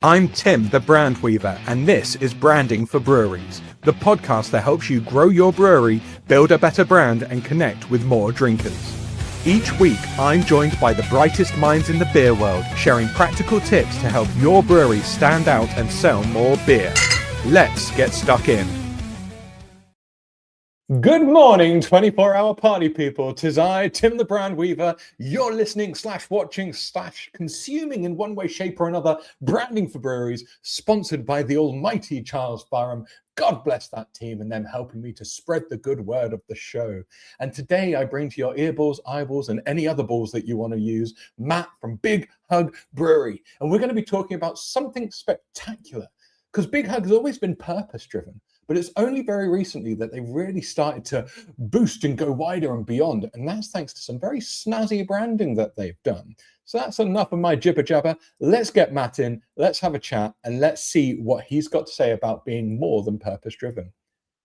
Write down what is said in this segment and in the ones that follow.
I'm Tim, the Brand Weaver, and this is Branding for Breweries, the podcast that helps you grow your brewery, build a better brand, and connect with more drinkers. Each week, I'm joined by the brightest minds in the beer world, sharing practical tips to help your brewery stand out and sell more beer. Let's get stuck in. Good morning, 24-hour party people. 'Tis I, Tim the Brand Weaver. You're listening / watching / consuming in one way, shape or another, Branding for Breweries, sponsored by the almighty Charles Barham. God bless that team and them helping me to spread the good word of the show. And today I bring to your earballs, eyeballs, and any other balls that you want to use, Matt from Big Hug Brewery. And we're going to be talking about something spectacular, because Big Hug has always been purpose-driven. But it's only very recently that they've really started to boost and go wider and beyond. And that's thanks to some very snazzy branding that they've done. So that's enough of my jibber jabber. Let's get Matt in, let's have a chat, and let's see what he's got to say about being more than purpose driven.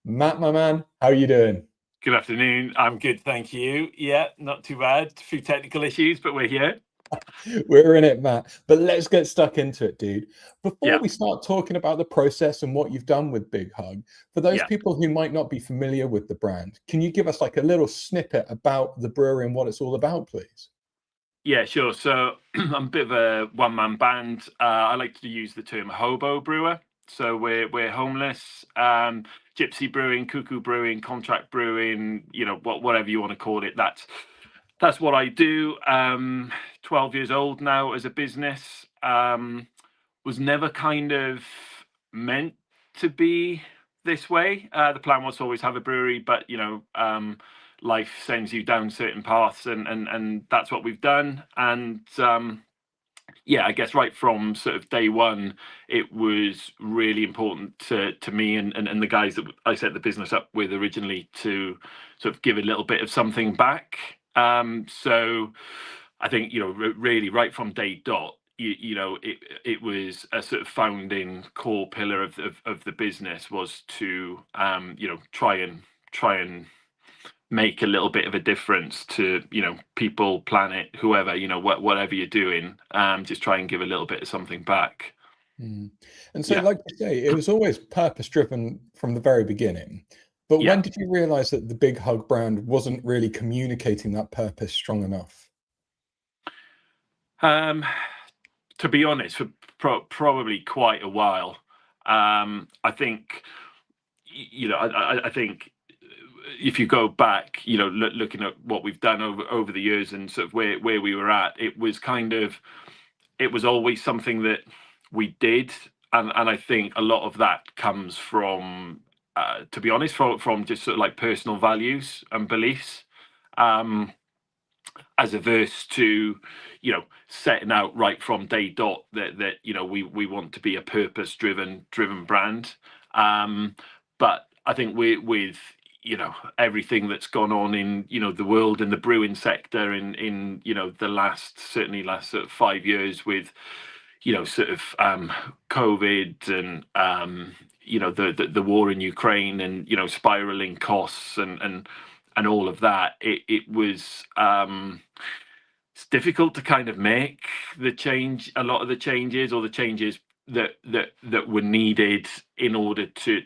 Matt, my man, how are you doing? Good afternoon. I'm good, thank you. Yeah, not too bad. A few technical issues, but we're here. We're in it, Matt. But let's get stuck into it, dude. Before Yeah. we start talking about the process and what you've done with Big Hug, for those Yeah. people who might not be familiar with the brand, can you give us like a little snippet about the brewery and what it's all about, please? Yeah, sure. So I'm a bit of a one-man band. I like to use the term hobo brewer. So we're homeless, gypsy brewing, cuckoo brewing, contract brewing, whatever you want to call it. That's what I do. 12 years old now as a business. Was never kind of meant to be this way. The plan was to always have a brewery, but life sends you down certain paths, and that's what we've done. And yeah, I guess right from sort of day one, it was really important to me and the guys that I set the business up with originally to sort of give a little bit of something back. So I think, really right from day dot, it was a sort of founding core pillar of the business was to try and make a little bit of a difference to people, planet, whoever, whatever you're doing, just try and give a little bit of something back. And so, Yeah. like you say, it was always purpose driven from the very beginning. But Yeah. when did you realize that the Big Hug brand wasn't really communicating that purpose strong enough? To be honest, for probably quite a while. I think, I think if you go back, looking at what we've done over the years and sort of where we were at, it was always something that we did, and I think a lot of that comes from, to be honest, from just sort of like personal values and beliefs. Um, as averse to setting out right from day dot that we want to be a purpose driven brand, but I think with everything that's gone on in the world and the brewing sector in the certainly last sort of 5 years with sort of COVID and the war in Ukraine and spiraling costs and all of that, it was it's difficult to kind of make a lot of the changes, or the changes that were needed in order to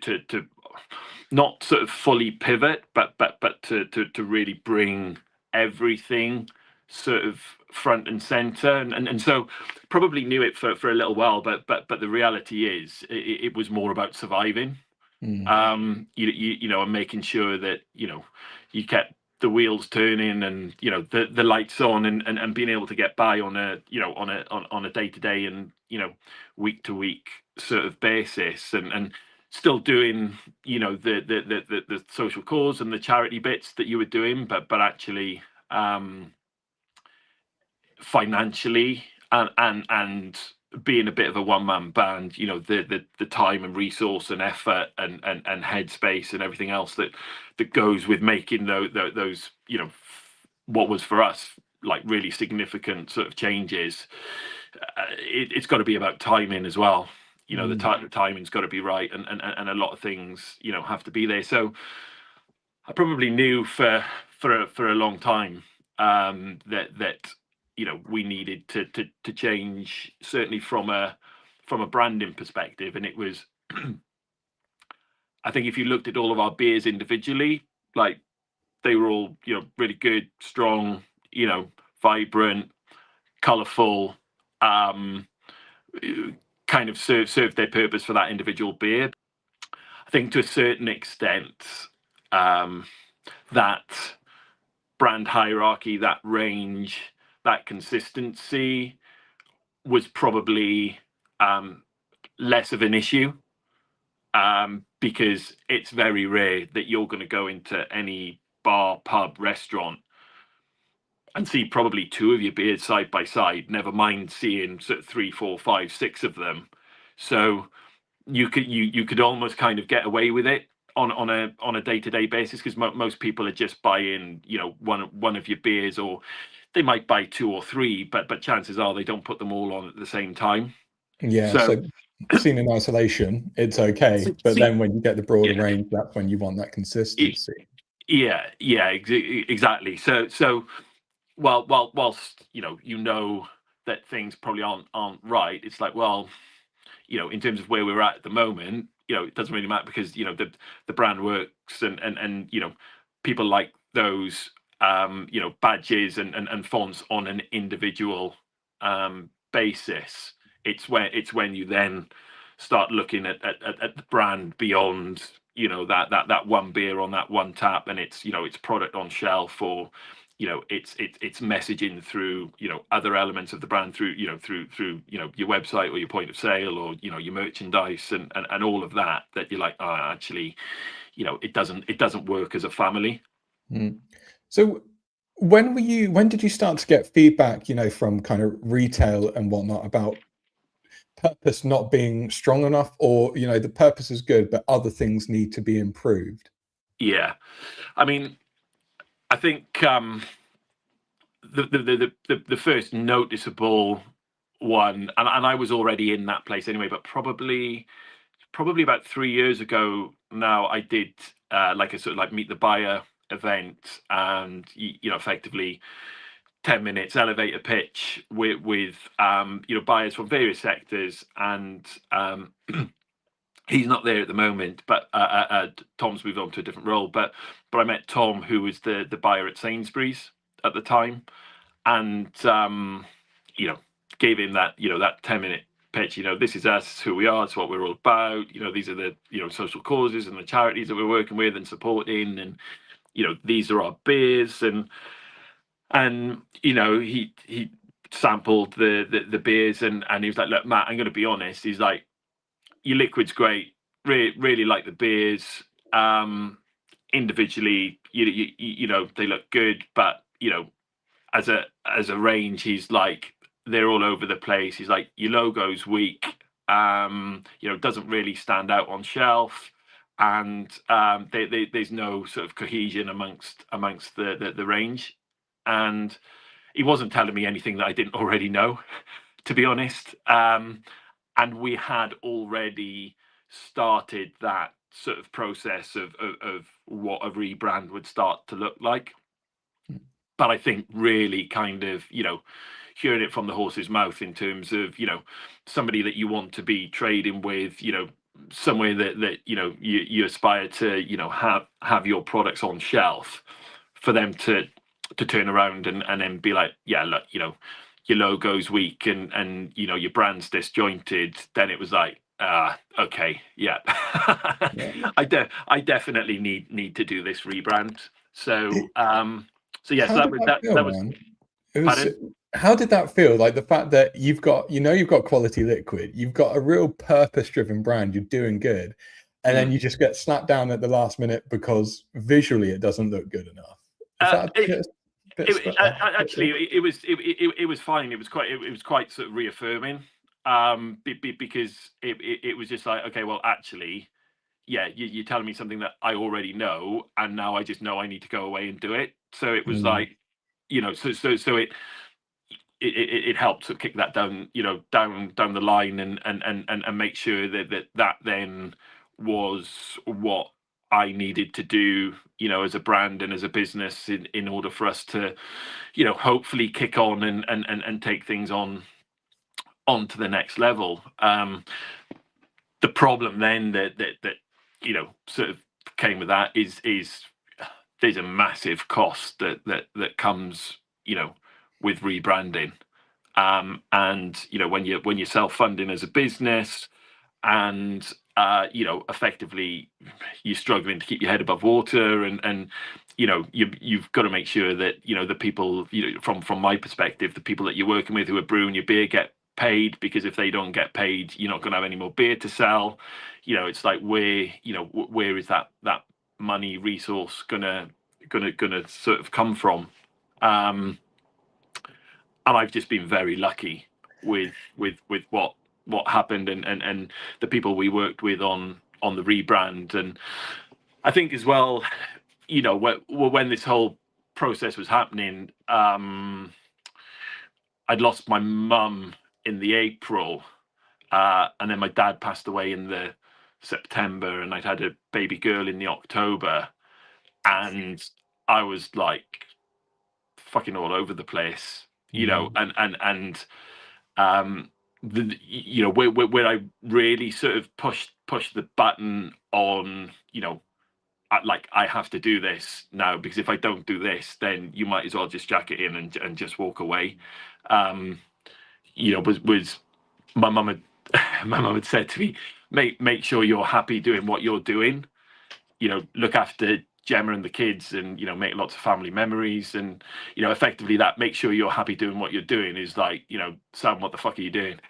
not sort of fully pivot, but to really bring everything sort of front and center, and so probably knew it for a little while, but the reality is it was more about surviving. And making sure that you kept the wheels turning, and the lights on, and being able to get by on a day-to-day and week-to-week sort of basis, and still doing the social cause and the charity bits that you were doing, but actually financially and being a bit of a one-man band, the time and resource and effort and headspace and everything else that goes with making those what was for us like really significant sort of changes. It's got to be about timing as well. The timing's got to be right, and a lot of things have to be there. So I probably knew for a long time that we needed to change, certainly from from a branding perspective, and it was. I think if you looked at all of our beers individually, like they were all, really good, strong, vibrant, colourful, kind of served their purpose for that individual beer. I think to a certain extent, that brand hierarchy, that range, that consistency was probably less of an issue, because it's very rare that you're going to go into any bar, pub, restaurant and see probably two of your beers side by side, never mind seeing sort of 3, 4, 5, 6 of them. So you could almost kind of get away with it on a day-to-day basis, because most people are just buying one of your beers, or they might buy 2 or 3, but chances are they don't put them all on at the same time. Yeah, so seen in isolation, it's okay, but then when you get the broader range, that's when you want that consistency. Yeah, exactly. So whilst that things probably aren't right, it's like, well, in terms of where we're at the moment, it doesn't really matter, because the brand works, and people like those badges and fonts on an individual basis. It's when you then start looking at the brand beyond that one beer on that one tap, and it's it's product on shelf, or it's messaging through other elements of the brand, through through your website or your point of sale, or your merchandise, and all of that you're like, oh, actually it doesn't work as a family. So when did you start to get feedback from kind of retail and whatnot about purpose not being strong enough, or the purpose is good but other things need to be improved? Yeah, I mean, I think the first noticeable one, and I was already in that place anyway, but probably about 3 years ago now, I did like a sort of like meet the buyer event, and effectively 10 minutes elevator pitch with buyers from various sectors, and he's not there at the moment, but Tom's moved on to a different role. But I met Tom, who was the buyer at Sainsbury's at the time, and gave him that that 10-minute pitch. This is us, who we are, it's what we're all about. These are the social causes and the charities that we're working with and supporting, and these are our beers, and he sampled the beers, and he was like, look, Matt, I'm going to be honest. He's like, your liquid's great, really like the beers. Individually, they look good, but as a range, he's like, they're all over the place. He's like, your logo's weak, doesn't really stand out on shelf, and there's no sort of cohesion amongst the range. And he wasn't telling me anything that I didn't already know, to be honest. And we had already started that sort of process of what a rebrand would start to look like. But I think really kind of, hearing it from the horse's mouth, in terms of, somebody that you want to be trading with, somewhere that you aspire to, have your products on shelf, for them to turn around and then be like, yeah, look, your logo's weak, and your brand's disjointed, then it was like, okay, yeah. I definitely need to do this rebrand. So yes, that was. How did that feel? Like the fact that you've got quality liquid, you've got a real purpose-driven brand, you're doing good, and then you just get slapped down at the last minute because visually it doesn't look good enough. Actually, it was fine. It was quite sort of reaffirming, because it was just like, okay, well, actually, yeah, you're telling me something that I already know, and now I just know I need to go away and do it. So it was like, so it helped to kick that down, down the line, and make sure that then was what I needed to do, as a brand and as a business, in order for us to, hopefully kick on and take things on on to the next level. The problem then that you know sort of came with that is there's a massive cost that comes, you know, with rebranding. And you know, when you're self-funding as a business, and you know, effectively you're struggling to keep your head above water, and you know, you've got to make sure that, you know, the people, you know, from my perspective, the people that you're working with who are brewing your beer get paid, because if they don't get paid, you're not going to have any more beer to sell. You know, it's like, where, you know, where is that money resource gonna sort of come from? And I've just been very lucky with what happened, and the people we worked with on the rebrand. And I think as well, you know, when this whole process was happening, I'd lost my mum in the April, and then my dad passed away in the September, and I'd had a baby girl in the October, and I was like fucking all over the place, you know, and you know, where I really sort of pushed the button on, you know, like, I have to do this now, because if I don't do this, then you might as well just jack it in and just walk away. You know, was my mum had my mum had said to me, make sure you're happy doing what you're doing. You know, look after Gemma and the kids, and, you know, make lots of family memories. And, you know, effectively, that make sure you're happy doing what you're doing is like, you know, Sam, what the fuck are you doing?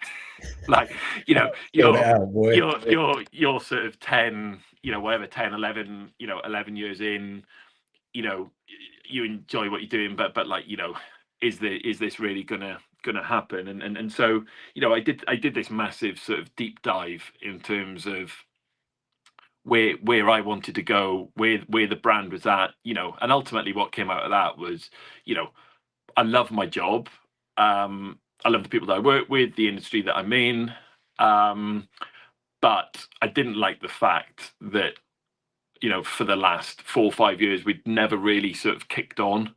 Like, you know, you're sort of 10, you know, whatever, 10, 11, you know, 11 years in, you know, you enjoy what you're doing, but like, you know, is this really gonna happen? And so, you know, I did this massive sort of deep dive in terms of where I wanted to go, where the brand was at, you know. And ultimately what came out of that was, you know, I love my job. I love the people that I work with, the industry that I'm in. But I didn't like the fact that, you know, for the last 4 or 5 years, we'd never really sort of kicked on,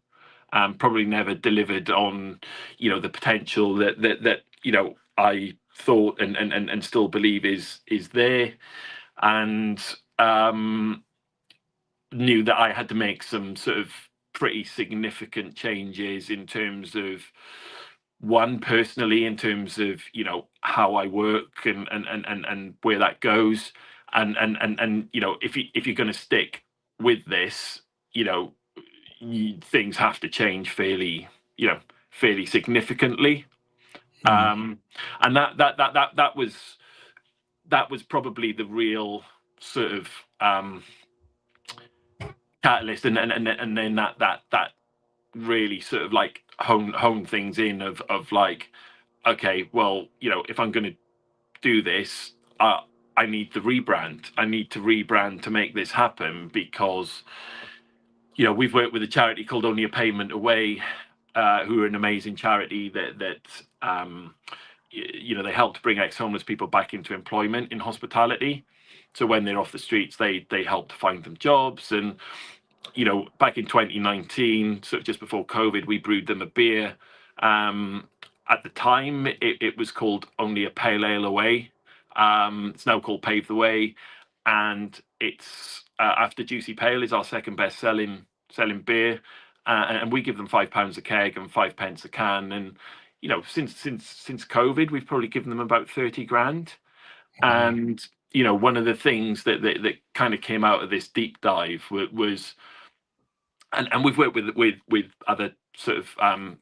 probably never delivered on, you know, the potential that you know, I thought and still believe is there. And knew that I had to make some sort of pretty significant changes in terms of, one, personally, in terms of, you know, how I work and where that goes. And you know, if you're going to stick with this, you know, things have to change fairly, you know, fairly significantly. And that was probably the real sort of catalyst, and then that really sort of like hone things in of like, okay, well, you know, if I'm going to do this, I need the rebrand. I need to rebrand to make this happen, because, you know, we've worked with a charity called Only a Payment Away, who are an amazing charity that you know, they help bring ex-homeless people back into employment in hospitality. So when they're off the streets, they help to find them jobs. And, you know, back in 2019, sort of just before COVID, we brewed them a beer. At the time, it was called Only a Pale Ale Away. It's now called Pave the Way, and it's after Juicy Pale is our second best selling beer, and we give them £5 a keg and 5p a can. And, you know, since COVID, we've probably given them about 30 grand. And, you know, one of the things that kind of came out of this deep dive was, and we've worked with other sort of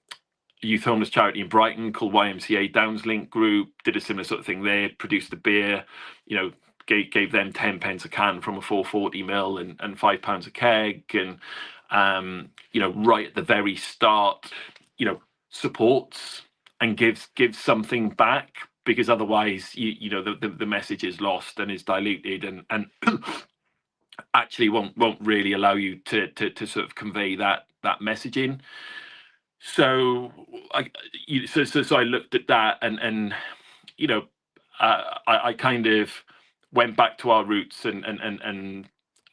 youth homeless charity in Brighton called YMCA Downslink Group, did a similar sort of thing there, produced a beer, you know, gave them 10p a can from a 440 ml and £5 a keg. And you know, right at the very start, you know, supports and gives something back, because otherwise you know, the message is lost and is diluted, and actually won't really allow you to sort of convey that messaging. So I looked at that, and you know, I kind of went back to our roots, and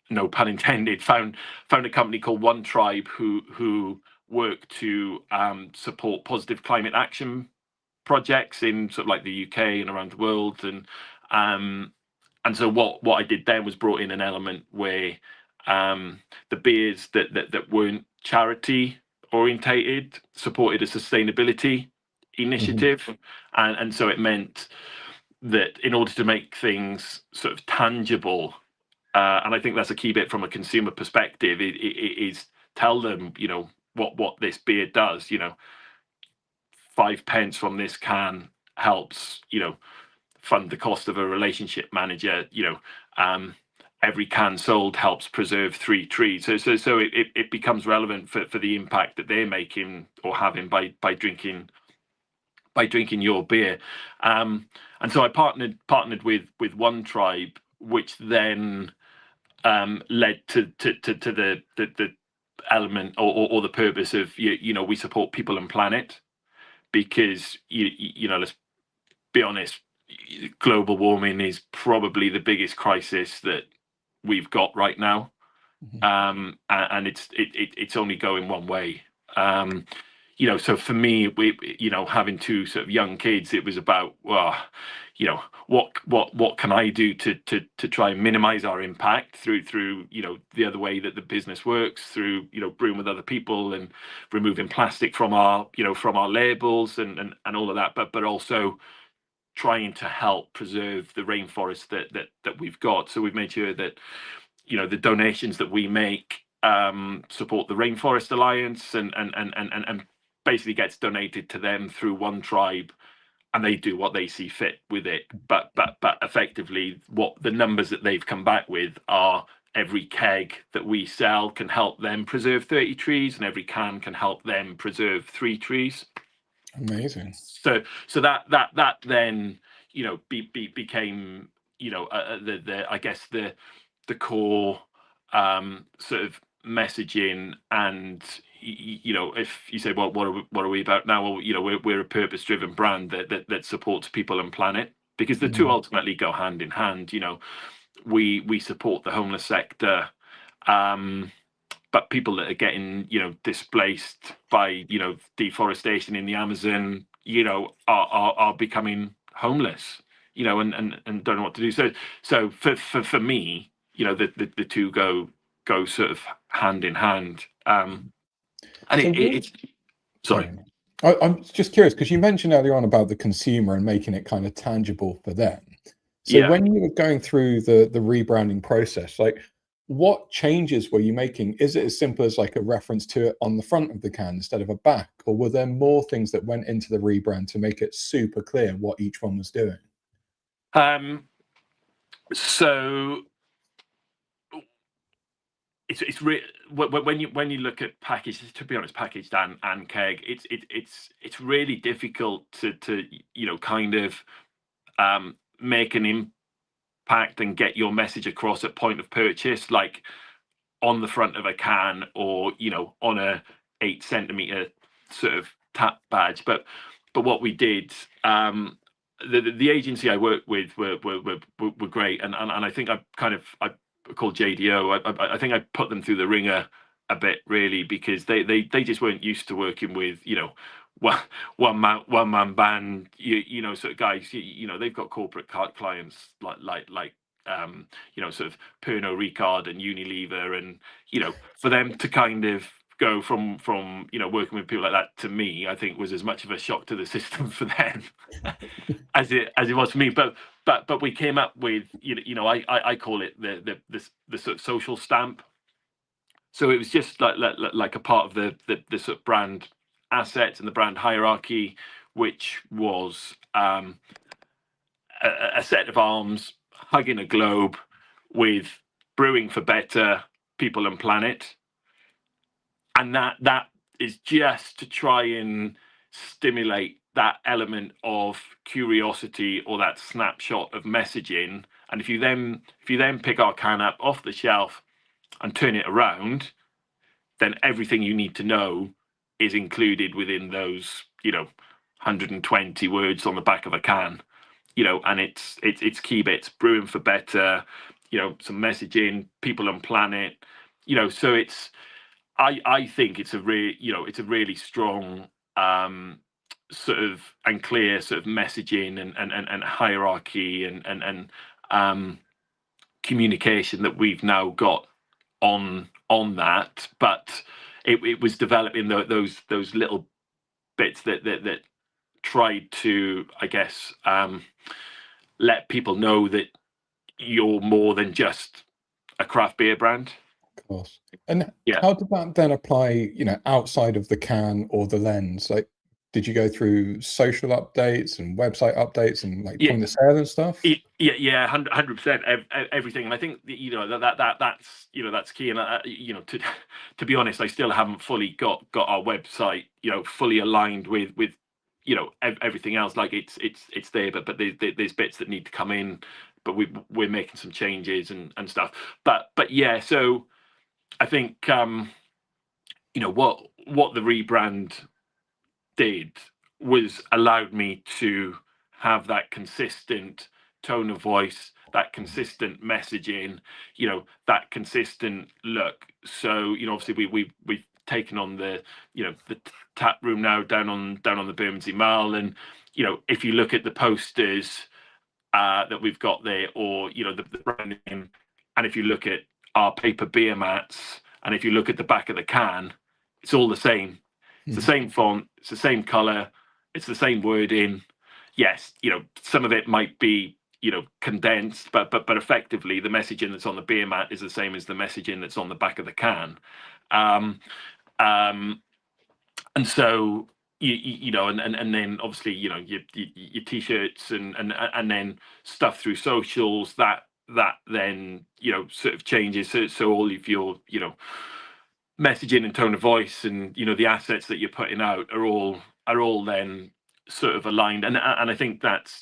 no pun intended, found a company called One Tribe who work to support positive climate action projects in sort of like the UK and around the world, and so what I did then was brought in an element where the beers that weren't charity orientated supported a sustainability initiative, and so it meant that in order to make things sort of tangible, and I think that's a key bit from a consumer perspective, it is tell them, you know, what this beer does. You know, 5 pence from this can helps, you know, fund the cost of a relationship manager. You know, every can sold helps preserve 3 trees. So it becomes relevant for the impact that they're making or having by drinking your beer. And so I partnered with One Tribe, which then led to the element or the purpose of, you know, we support people and planet, because you know, let's be honest, global warming is probably the biggest crisis that we've got right now, and it's only going one way. You know, so for me, you know, having 2 sort of young kids, it was about, well, you know, what can I do to try and minimize our impact through you know, the other way that the business works, through, you know, brewing with other people and removing plastic from our, you know, from our labels and all of that, but also trying to help preserve the rainforest that we've got. So we've made sure that, you know, the donations that we make support the Rainforest Alliance and basically gets donated to them through One Tribe, and they do what they see fit with it. But effectively, what the numbers that they've come back with are every keg that we sell can help them preserve 30 trees, and every can can help them preserve 3 trees. Amazing. So that then, you know, became, you know, the I guess the core sort of messaging. And you know, if you say, well, what are we about now? Well, you know, we're a purpose-driven brand that supports people and planet, because the two ultimately go hand in hand. You know, we support the homeless sector, but people that are getting, you know, displaced by, you know, deforestation in the Amazon, you know, are becoming homeless, you know, and don't know what to do. So for me, you know, the two go sort of hand in hand. And So it's sorry. I'm just curious, because you mentioned earlier on about the consumer and making it kind of tangible for them. So Yeah. when you were going through the rebranding process, like, what changes were you making? Is it as simple as like a reference to it on the front of the can instead of a back, or were there more things that went into the rebrand to make it super clear what each one was doing? So it's when you look at package, to be honest, packaged and keg, it's really difficult to you know, kind of make an impact and get your message across at point of purchase, like on the front of a can, or, you know, on a 8 centimeter sort of tap badge. But what we did, the agency I worked with were great, and I think I called JDO. I think I put them through the ringer a bit, really, because they just weren't used to working with, you know, one man band, you know, sort of guys. You know, they've got corporate clients like you know, sort of Pernod Ricard and Unilever, and, you know, for them to kind of go from you know, working with people like that to me, I think was as much of a shock to the system for them as it was for me. But we came up with, you know, I call it the sort of social stamp. So it was just like a part of the sort of brand assets and the brand hierarchy, which was a set of arms hugging a globe with brewing for better people and planet. And that is just to try and stimulate that element of curiosity, or that snapshot of messaging. And if you then pick our can up off the shelf and turn it around, then everything you need to know is included within those, you know, 120 words on the back of a can. You know, and it's key bits: brewing for better, you know, some messaging, people and planet, you know. So it's, I think it's a really, you know, it's a really strong sort of and clear sort of messaging and hierarchy and communication that we've now got on that, but it was developing those little bits that tried to, I guess, let people know that you're more than just a craft beer brand. Of course. And Yeah. how did that then apply, outside of the can or the lens? Like, did you go through social updates and website updates and like Yeah. point of sale and stuff? Yeah, 100%, everything. And I think that's key. And to be honest, I still haven't fully got our website fully aligned with everything else. Like it's there, but there's bits that need to come in. But we're making some changes and stuff. But yeah, so I think what the rebrand did was allowed me to have that consistent tone of voice, that consistent messaging, that consistent look. So obviously we've taken on the the tap room now down on the Bermondsey Mall, and if you look at the posters that we've got there, or the brand name, and if you look at our paper beer mats, and if you look at the back of the can, it's all the same. It's the same font, it's the same color, it's the same wording. Yes, some of it might be condensed, but effectively the messaging that's on the beer mat is the same as the messaging that's on the back of the can. And so and then obviously your t-shirts and then stuff through socials that then sort of changes, so all of your messaging and tone of voice and the assets that you're putting out are all then sort of aligned, and I think that's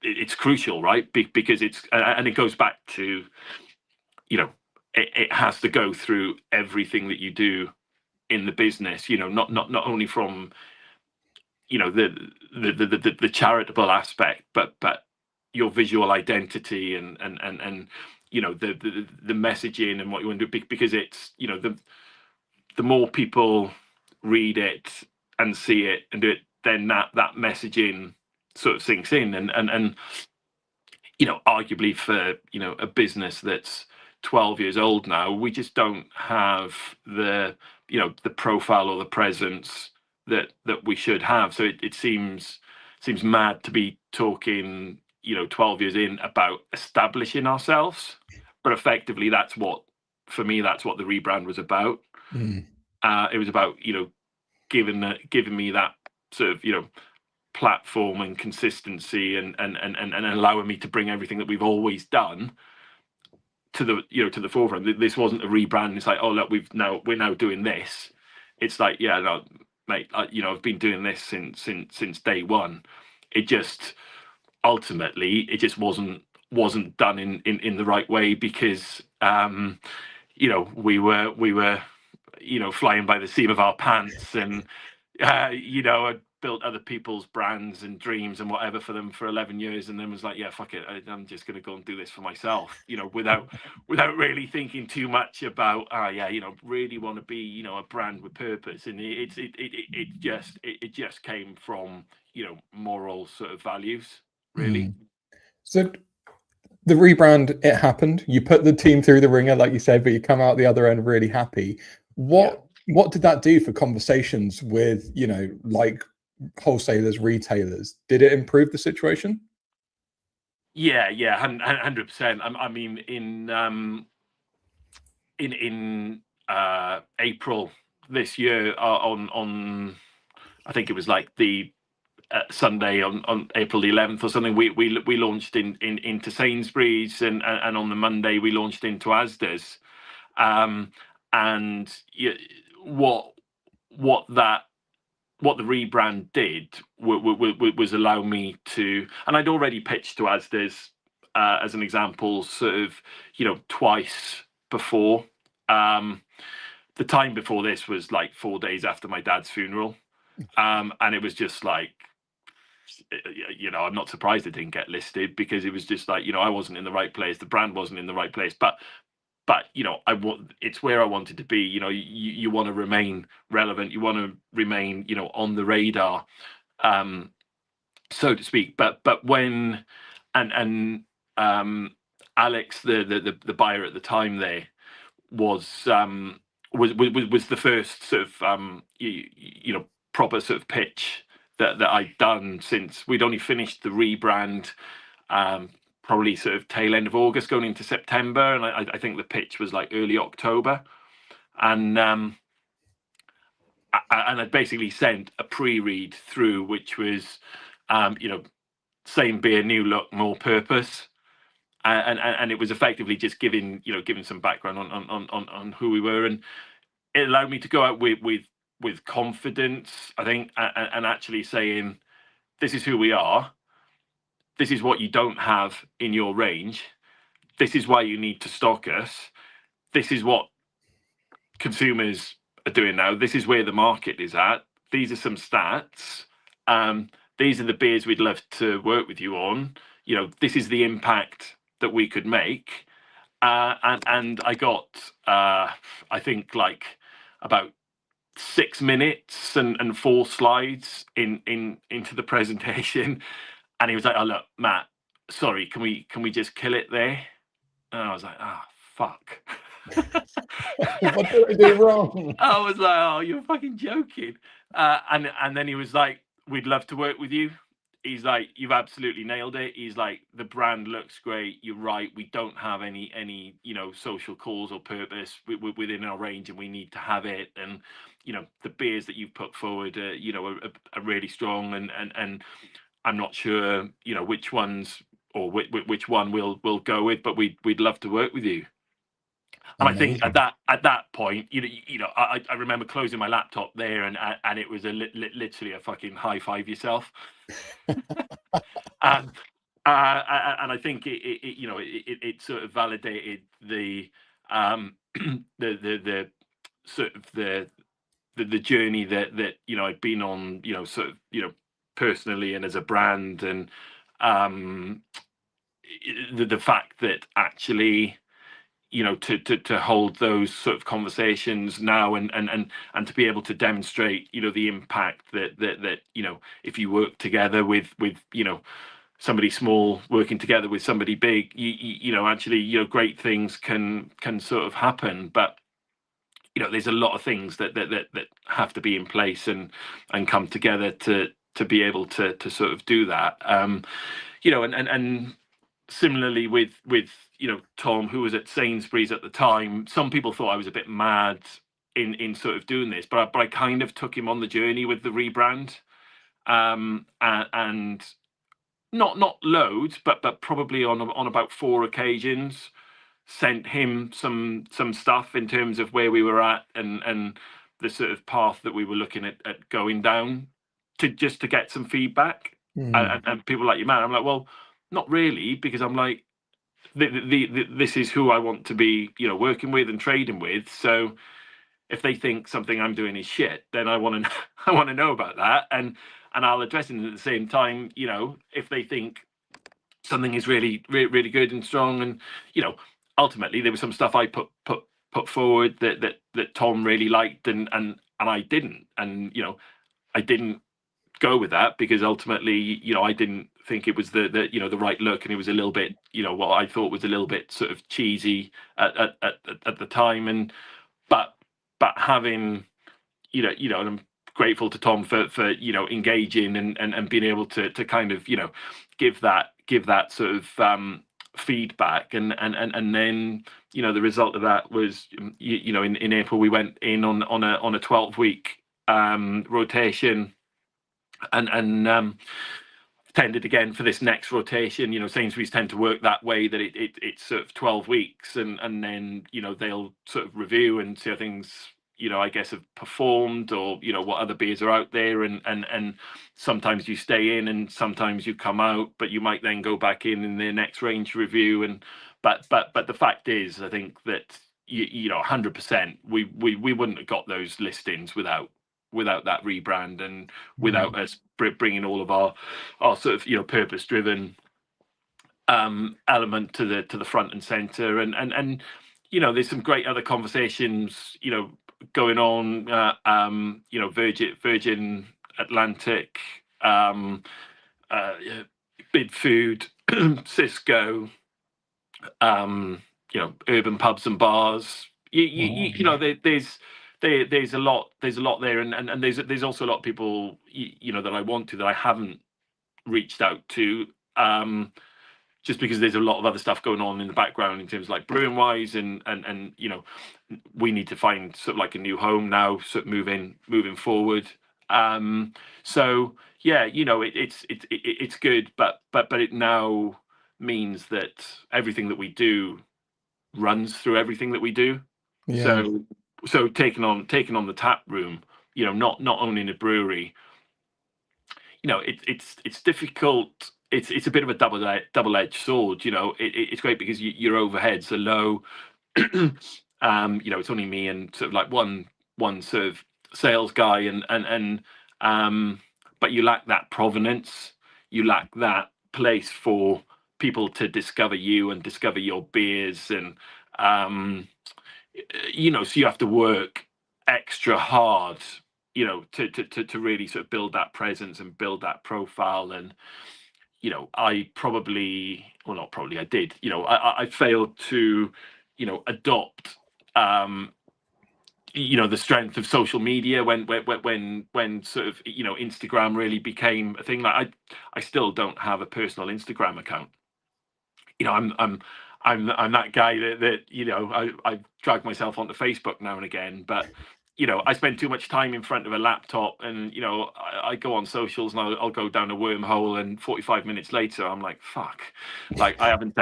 it's crucial, right? Because it's, and it goes back to it has to go through everything that you do in the business, not only from the charitable aspect, but your visual identity and the messaging and what you want to do, because it's the more people read it and see it and do it, then that messaging sort of sinks in, and arguably for a business that's 12 years old now, we just don't have the the profile or the presence that we should have. So it seems mad to be talking 12 years in about establishing ourselves, but effectively that's what the rebrand was about. It was about giving me that sort of platform and consistency and allowing me to bring everything that we've always done to the to the forefront. This wasn't a rebrand. It's like, oh look, we're now doing this. It's like, yeah, no, mate, I've been doing this since day one. It just ultimately it just wasn't done in the right way, because we were flying by the seat of our pants, and I'd built other people's brands and dreams and whatever for them for 11 years, and then was like, yeah, fuck it, I'm just going to go and do this for myself, without really thinking too much about really want to be a brand with purpose. And it just came from moral sort of values, really. So the rebrand, it happened. You put the team through the ringer, like you said, but you come out the other end really happy. What did that do for conversations with, like wholesalers, retailers? Did it improve the situation? Yeah, 100%. I mean, in April this year, on I think it was like the Sunday on April the 11th or something, we launched into Sainsbury's, and on the Monday we launched into Asda's, and what the rebrand did was allow me to, and I'd already pitched to Asda's as an example, sort of twice before. The time before this was like 4 days after my dad's funeral, and it was just like, I'm not surprised it didn't get listed, because it was just like I wasn't in the right place, the brand wasn't in the right place. But but it's where I wanted to be. You want to remain relevant, you want to remain on the radar, so to speak. But when and Alex, the buyer at the time, there was the first sort of proper sort of pitch that I'd done since we'd only finished the rebrand, probably sort of tail end of August going into September, and I think the pitch was like early October, and I'd basically sent a pre-read through, which was same beer, new look, more purpose. And it was effectively just giving some background on who we were, and it allowed me to go out with confidence, I think, and actually saying, this is who we are, this is what you don't have in your range, this is why you need to stock us, this is what consumers are doing now, this is where the market is at, these are some stats, these are the beers we'd love to work with you on, this is the impact that we could make, and I got I think like about 6 minutes and 4 slides into the presentation, and he was like, "Oh look, Matt, sorry, can we just kill it there?" And I was like, "Ah, fuck." What did I do wrong? I was like, "Oh, you're fucking joking." And then he was like, "We'd love to work with you." He's like, "You've absolutely nailed it." He's like, "The brand looks great. You're right. We don't have any social cause or purpose within our range, and we need to have it. And the beers that you've put forward, are really strong. And I'm not sure, which ones or which one we'll go with, but we'd love to work with you." And Amazing. I think at that point, I remember closing my laptop there, and it was literally a fucking high five yourself. And I think it sort of validated the the sort of the journey that I'd been on, sort of personally and as a brand, and the fact that actually to hold those sort of conversations now, and to be able to demonstrate the impact that if you work together with somebody small working together with somebody big, actually great things can sort of happen. But there's a lot of things that have to be in place and come together to be able to sort of do that. And similarly with Tom, who was at Sainsbury's at the time, some people thought I was a bit mad in sort of doing this, but I kind of took him on the journey with the rebrand, and not loads, but probably on about 4 occasions, sent him some stuff in terms of where we were at and the sort of path that we were looking at going down, to get some feedback. And people like, "You man," I'm like, "Well, not really," because I'm like, this is who I want to be working with and trading with. So if they think something I'm doing is shit, then I want to know about that, and I'll address it. At the same time, if they think something is really good and strong, and ultimately there was some stuff I put forward that Tom really liked, and I didn't, and I didn't go with that because ultimately I didn't think it was the right look, and it was a little bit what I thought was a little bit sort of cheesy at the time. And but having and I'm grateful to Tom for engaging and being able to kind of give that sort of feedback, and then the result of that was in April we went in on a 12-week rotation, and tended again for this next rotation. Sainsbury's tend to work that way, that it's sort of 12 weeks, and then they'll sort of review and see how things I guess have performed, or what other beers are out there, and sometimes you stay in and sometimes you come out, but you might then go back in their next range review. And but the fact is, I think that 100% we wouldn't have got those listings without that rebrand, and without us bringing all of our sort of purpose driven element to the front and center. And there's some great other conversations, going on. Virgin Atlantic, yeah, Bid Food, Cisco, urban pubs and bars. There's a lot there, and there's also a lot of people that I want to, that I haven't reached out to. Just because there's a lot of other stuff going on in the background in terms of like brewing wise, and we need to find sort of like a new home now, sort of moving forward. So yeah, it's good, but it now means that everything that we do runs through everything that we do. Yeah. So taking on the tap room, not owning a brewery, it's difficult. It's a bit of a double-edged sword. It's great because your overheads are low. It's only me and sort of like one sort of sales guy, but you lack that provenance. You lack that place for people to discover you and discover your beers, and so you have to work extra hard, to really sort of build that presence and build that profile. And I probably, well, not probably, I did. I failed to, adopt, the strength of social media when sort of Instagram really became a thing. Like I still don't have a personal Instagram account. I'm that guy that I drag myself onto Facebook now and again, but I spend too much time in front of a laptop, and I go on socials, and I'll go down a wormhole, and 45 minutes later I'm like, fuck, like I haven't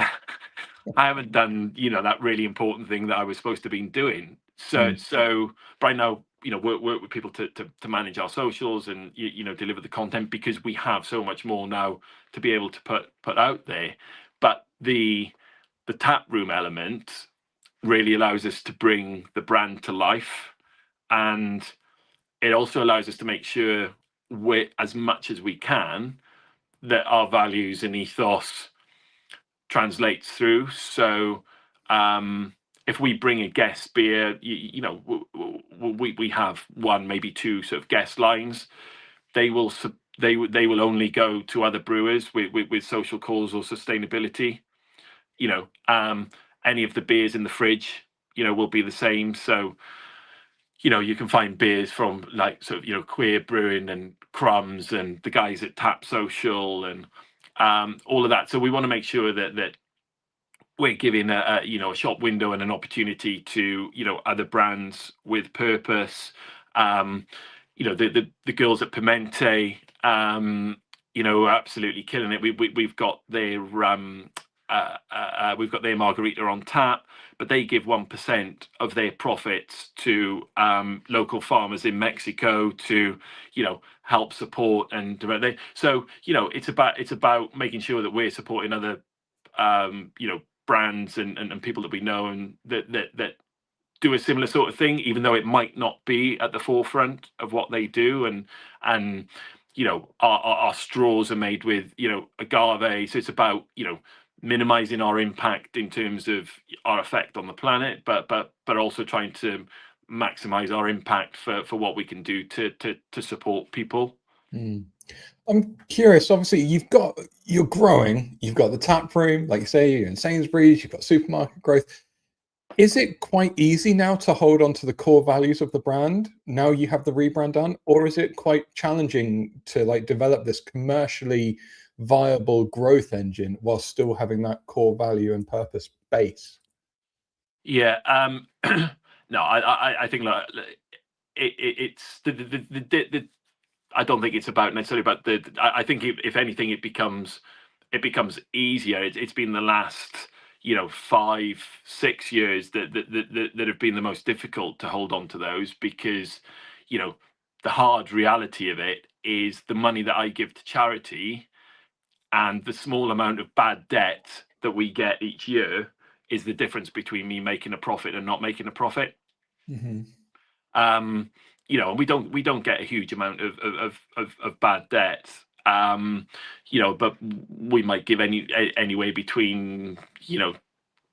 done, that really important thing that I was supposed to be doing. So right now, work with people to manage our socials and deliver the content, because we have so much more now to be able to put out there. But the tap room element really allows us to bring the brand to life, and it also allows us to make sure, as much as we can, that our values and ethos translates through. So if we bring a guest beer, we have one, maybe two sort of guest lines. They will only go to other brewers with social cause or sustainability. Any of the beers in the fridge, will be the same. So you can find beers from like sort of Queer Brewing and Crumbs and the guys at Tap Social and all of that. So we want to make sure that we're giving a shop window and an opportunity to other brands with purpose. The girls at Pimente, are absolutely killing it. We've got their margarita on tap, but they give 1% of their profits to local farmers in Mexico to help support and develop. So it's about making sure that we're supporting other brands and people that we know, and that do a similar sort of thing, even though it might not be at the forefront of what they do. And our straws are made with agave, so it's about minimizing our impact in terms of our effect on the planet, but also trying to maximize our impact for what we can do to support people. I'm curious, obviously you're growing, you've got the tap room, like you say, you're in Sainsbury's, you've got supermarket growth. Is it quite easy now to hold on to the core values of the brand now you have the rebrand done, or is it quite challenging to like develop this commercially viable growth engine while still having that core value and purpose base? Yeah, no, I think like it's the I don't think it's about necessarily about I think if anything, it becomes easier. It's been the last 5-6 years that have been the most difficult to hold on to those, because the hard reality of it is the money that I give to charity and the small amount of bad debt that we get each year is the difference between me making a profit and not making a profit. Mm-hmm. And we don't get a huge amount of bad debt. But we might give anywhere between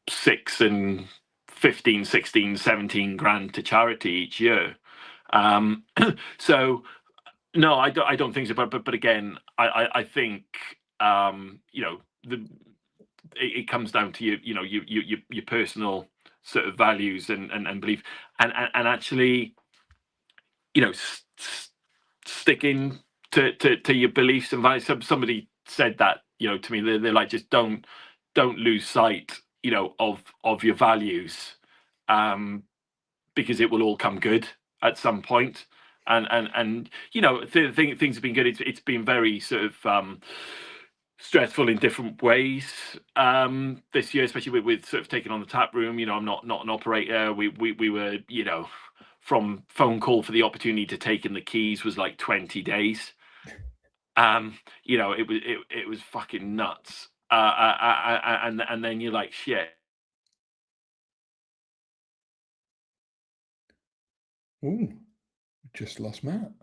6 and 15, 16, 17 grand to charity each year. So no, I don't think so. But again, I think it comes down to your personal sort of values and belief, and actually, sticking to your beliefs and values. Somebody said that to me. They're like, just don't lose sight of your values, because it will all come good at some point. And things have been good. It's been very sort of stressful in different ways this year, especially with sort of taking on the tap room. I'm not an operator. We were, from phone call for the opportunity to take in the keys was like 20 days. It was fucking nuts. And then you're like, shit. Ooh, just lost Matt.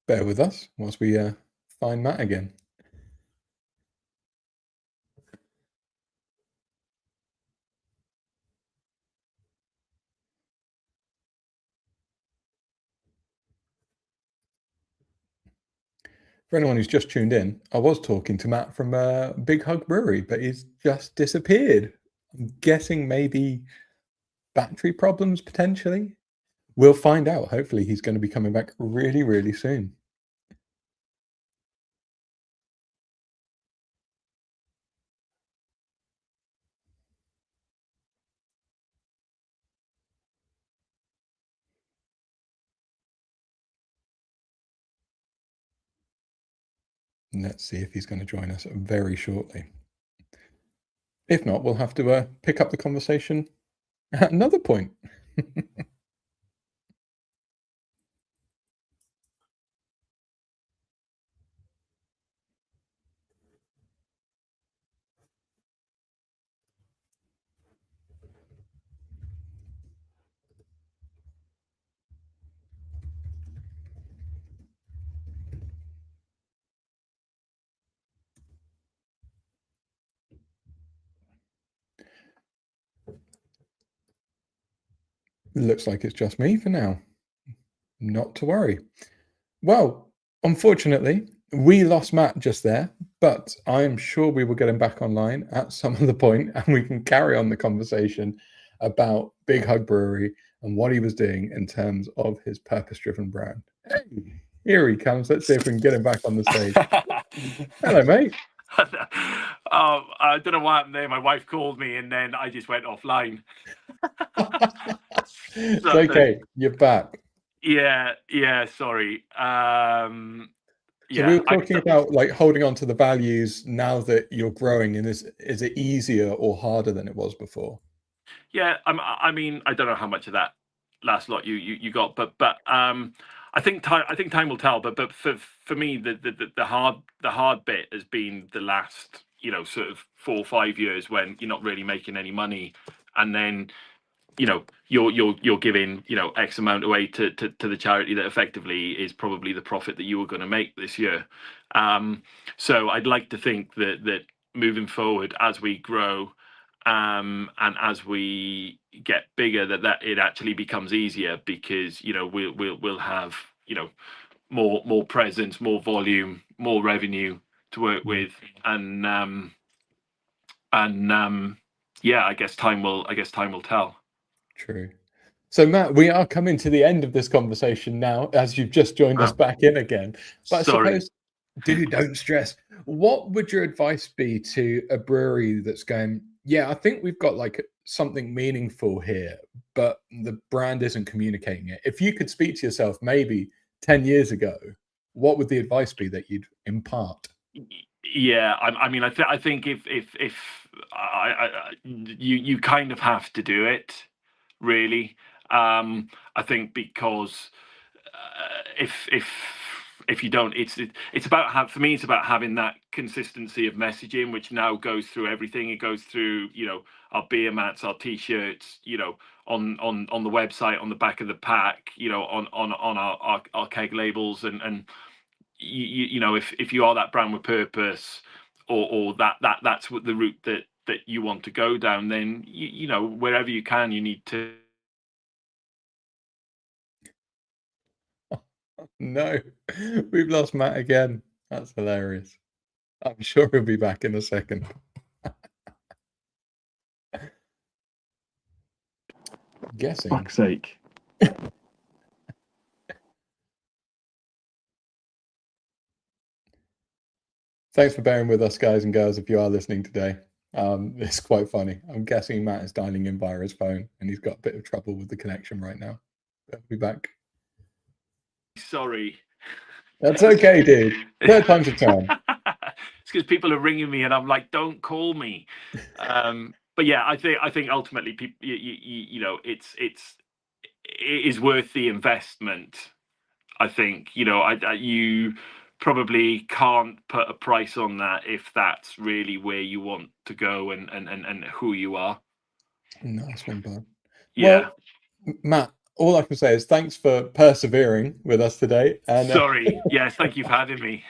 Bear with us whilst we find Matt again. For anyone who's just tuned in, I was talking to Matt from Big Hug Brewery, but he's just disappeared. I'm guessing maybe battery problems potentially. We'll find out. Hopefully he's going to be coming back really, really soon. Let's see if he's going to join us very shortly. If not, we'll have to pick up the conversation at another point. Looks like it's just me for now. Not to worry. Well, unfortunately, we lost Matt just there, but I am sure we will get him back online at some other point, and we can carry on the conversation about Big Hug Brewery and what he was doing in terms of his purpose-driven brand. Hey, here he comes. Let's see if we can get him back on the stage. Hello, mate. I don't know what happened there. My wife called me and then I just went offline. It's okay, you're back. Yeah, sorry. So we were talking about like holding on to the values now that you're growing, and is it easier or harder than it was before? Yeah, I mean, I don't know how much of that last lot you got, but I think time will tell. But for me, the hard bit has been the last sort of 4 or 5 years when you're not really making any money, and then you're giving X amount away to the charity that effectively is probably the profit that you were going to make this year. So I'd like to think that moving forward as we grow, and as we get bigger, that it actually becomes easier, because we'll have more presence, more volume, more revenue to work with, and yeah, I guess time will tell. True. So Matt, we are coming to the end of this conversation now, as you've just joined us back in again. But Sorry. I suppose, dude, don't stress. What would your advice be to a brewery that's going, yeah, I think we've got like something meaningful here, but the brand isn't communicating it? If you could speak to yourself maybe 10 years ago, what would the advice be that you'd impart? Yeah, I mean, I think if you kind of have to do it, really. I think because if you don't, it's about for me, it's about having that consistency of messaging, which now goes through everything. It goes through our beer mats, our t-shirts, on the website, on the back of the pack, on our keg labels, and if you are that brand with purpose, or that's what the route that you want to go down, then you know, wherever you can, you need to. No, we've lost Matt again. That's hilarious. I'm sure he'll be back in a second. Guessing. Fuck's sake. Thanks for bearing with us, guys and girls, if you are listening today. It's quite funny. I'm guessing Matt is dialing in via his phone and he's got a bit of trouble with the connection right now. I'll be back. Sorry. That's okay, dude. Third time's a charm. It's because people are ringing me and I'm like, don't call me. But yeah, I think ultimately, people, you know, it is worth the investment. I think, you know, you probably can't put a price on that if that's really where you want to go and who you are. Nice one, bud. Yeah. Well, Matt, all I can say is thanks for persevering with us today. And sorry. Yes, thank you for having me.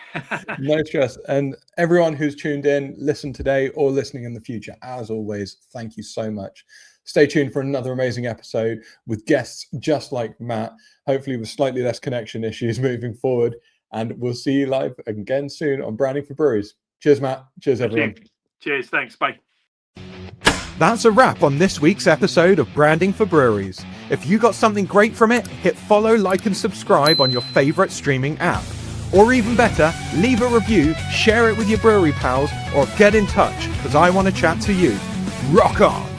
No stress. And everyone who's tuned in, listened today or listening in the future, as always, thank you so much. Stay tuned for another amazing episode with guests just like Matt, hopefully with slightly less connection issues moving forward. And we'll see you live again soon on Branding for Breweries. Cheers, Matt. Cheers, everyone. Cheers. Thanks. Bye. That's a wrap on this week's episode of Branding for Breweries. If you got something great from it, hit follow, like, and subscribe on your favorite streaming app. Or even better, leave a review, share it with your brewery pals, or get in touch, because I want to chat to you. Rock on!